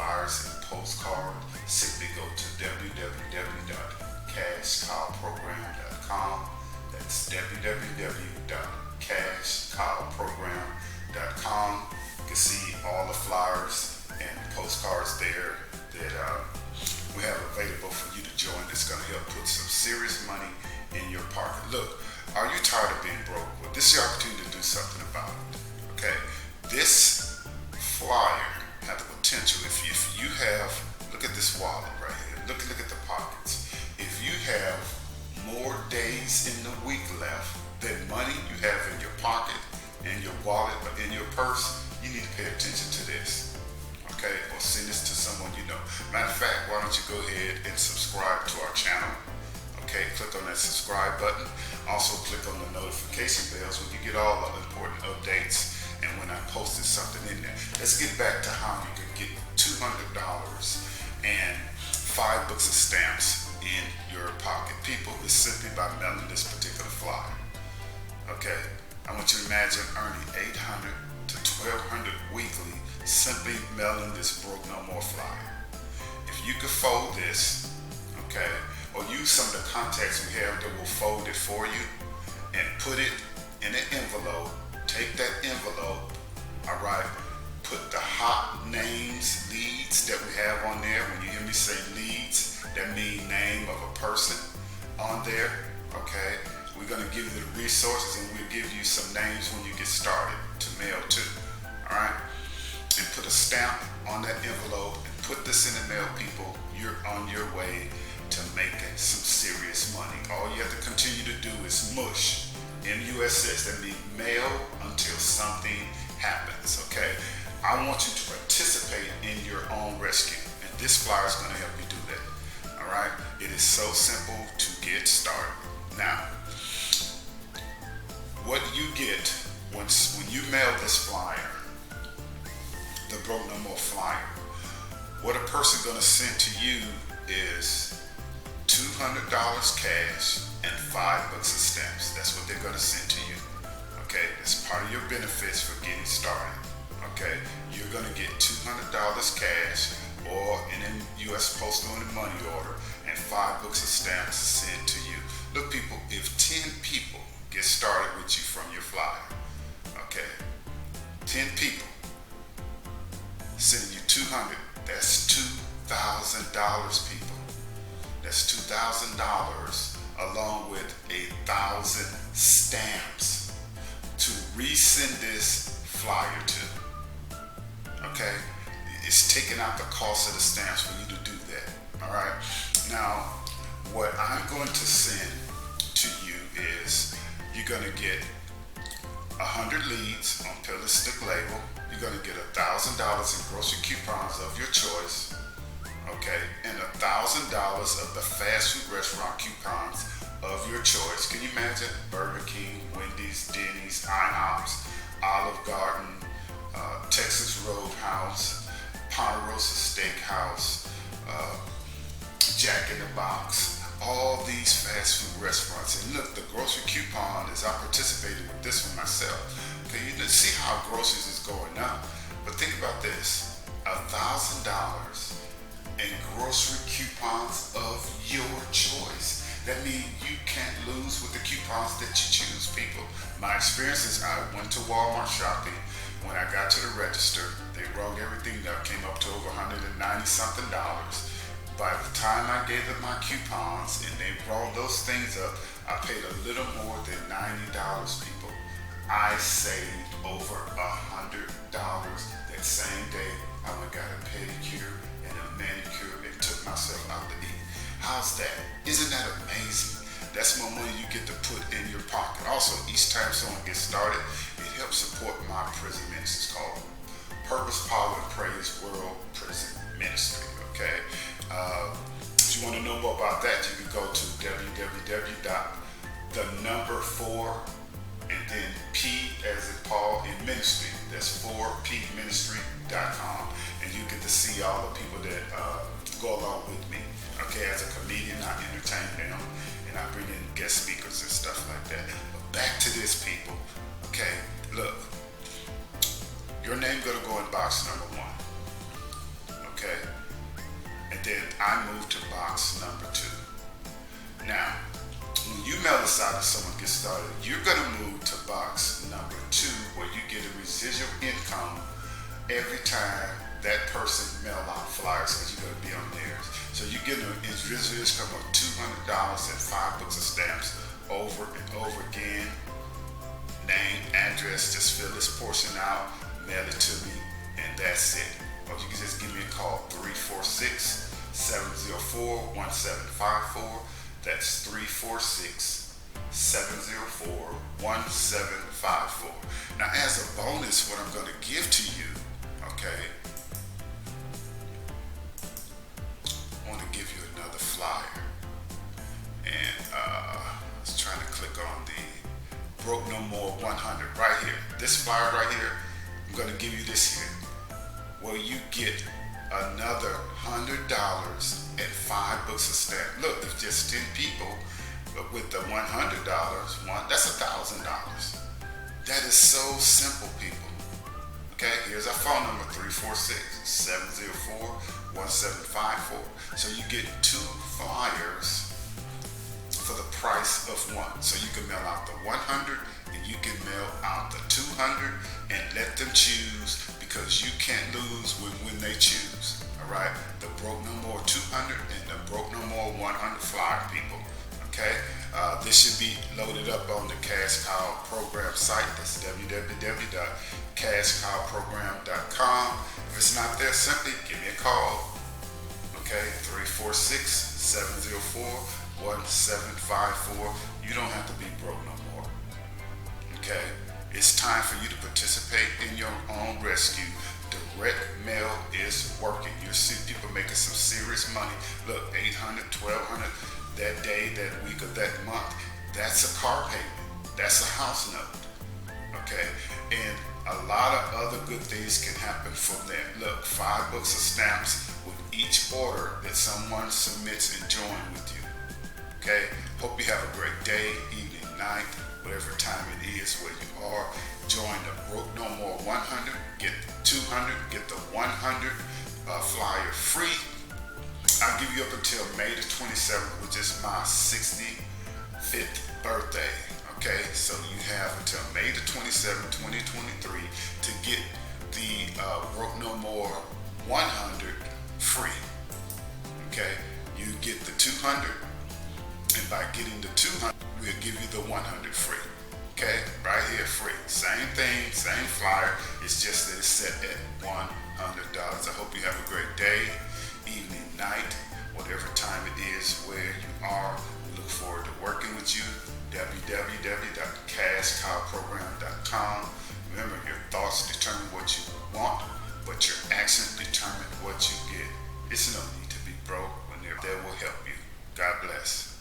flyers and postcards, simply go to www.cashcowprogram.com. That's www.cashcowprogram.com. You can see all the flyers and postcards there that we have available for you to join. That's going to help put some serious money in your pocket. Look, are you tired of being broke? Well, this is your opportunity to do something about it. Okay, this flyer has the potential. If you have, look at this wallet right here. Look at the pockets. If you have more days in the week left than money you have in your pocket, in your wallet, or in your purse, you need to pay attention to this. Okay, or send this to someone you know. Matter of fact, why don't you go ahead and subscribe to our channel? Okay, click on that subscribe button. Also click on the notification bells when you get all the important updates and when I posted something in there. Let's get back to how you can get $200 and 5 books of stamps in your pocket. People, it's simply by mailing this particular flyer. Okay, I want you to imagine earning $800 to $1,200 weekly simply mailing this Broke No More flyer. If you could fold this, okay, or use some of the contacts we have that will fold it for you and put it in an envelope. Take that envelope, all right, put the hot names, leads that we have on there. When you hear me say leads, that means name of a person on there, okay? We're gonna give you the resources and we'll give you some names when you get started to mail to, all right? And put a stamp on that envelope and put this in the mail, people. You're on your way to making some serious money. All you have to continue to do is mush. MUSS, that means mail until something happens, okay? I want you to participate in your own rescue, and this flyer is going to help you do that, all right? It is so simple to get started. Now, what you get when you mail this flyer, the Broke No More flyer, what a person going to send to you is $200 cash and 5 books of stamps. That's what they're going to send to you. Okay, that's part of your benefits for getting started. Okay, you're going to get $200 cash or in a U.S. Postal in a money order and 5 books of stamps sent to you. Look, people, if 10 people get started with you from your flyer, okay, 10 people sending you 200, that's $2,000, people. That's $2,000 along with 1,000 stamps to resend this flyer to. Okay? It's taking out the cost of the stamps for you to do that. Alright? Now, what I'm going to send to you is you're going to get 100 leads on pill and stick label. You're going to get $1,000 in grocery coupons of your choice. Okay, and $1,000 of the fast food restaurant coupons of your choice. Can you imagine? Burger King, Wendy's, Denny's, IHOP's, Olive Garden, Texas Roadhouse, Ponderosas Steakhouse, Jack in the Box, all these fast food restaurants. And look, the grocery coupon is I participated with this one myself. Okay, you can see how groceries is going up. But think about this, $1,000 and grocery coupons of your choice. That means you can't lose with the coupons that you choose, people. My experience is I went to Walmart shopping. When I got to the register, they rung everything up, came up to over $190 something. By the time I gave them my coupons and they rolled those things up, I paid a little more than $90, people. I saved over $100 that same day. I went and got a pedicure and a manicure and took myself out to eat. How's that? Isn't that amazing? That's more money you get to put in your pocket. Also, each time someone gets started, it helps support my prison ministry. It's called Purpose, Power, and Praise World Prison Ministry. Okay. If you want to know more about that, you can go to www.the4 and then P as in Paul in ministry. That's 4pministry.com, and you get to see all the people that go along with me. Okay, as a comedian, I entertain them, and I bring in guest speakers and stuff like that. But back to this, people. Okay, look, your name gonna go in box number 1. okay? And then I moved to box number 2. Now, when you mail this out and someone gets started, you're gonna move to box number 2 where you get a residual income every time that person mail out flyers because you're gonna be on theirs. So you get a residual income of $200 and 5 books of stamps over and over again. Name, address, just fill this portion out, mail it to me, and that's it. Or you can just give me a call, 346-704-1754. That's 346-704-1754. Now, as a bonus, what I'm going to give to you, okay, I want to give you another flyer. And I was trying to click on the Broke No More 100 right here. This flyer right here, I'm going to give you this here, where you get another $100 and 5 books of stamps. Look, there's just 10 people, but with the $100, that's $1,000. That is so simple, people. Okay, here's our phone number, 346-704-1754. So you get 2 flyers for the price of 1. So you can mail out the 100 and you can mail out the 200 and let them choose, because you can't lose when they choose. All right, the Broke No More 200 and the Broke No More 100 flyer, people. Okay, this should be loaded up on the Cash Cow program site. That's www.cashcowprogram.com. If it's not there, simply give me a call. Okay, 346-704-1754. You don't have to be broke no more. Okay, it's time for you to participate in your own rescue. Direct mail is working. You see people making some serious money. Look, $800, $1,200 that day, that week, or that month. That's a car payment. That's a house note. Okay, and a lot of other good things can happen from there. Look, 5 books of stamps with each order that someone submits and join with you. Okay, hope you have a great day, evening, night, whatever time it is where you are. Join the Broke No More 100, get the 200, get the 100 flyer free. I'll give you up until May the 27th, which is my 65th birthday. Okay, so you have until May the 27th, 2023 to get the Broke No More 100 free. Okay, you get the 200, and by getting the 200, we'll give you the 100 free. Okay, right here, free. Same thing, same flyer. It's just that it's set at $100. I hope you have a great day, evening, night, whatever time it is where you are. We look forward to working with you. www.cashcowprogram.com. Remember, your thoughts determine what you want, but your actions determine what you get. It's no need to be broke when they're there will help you. God bless.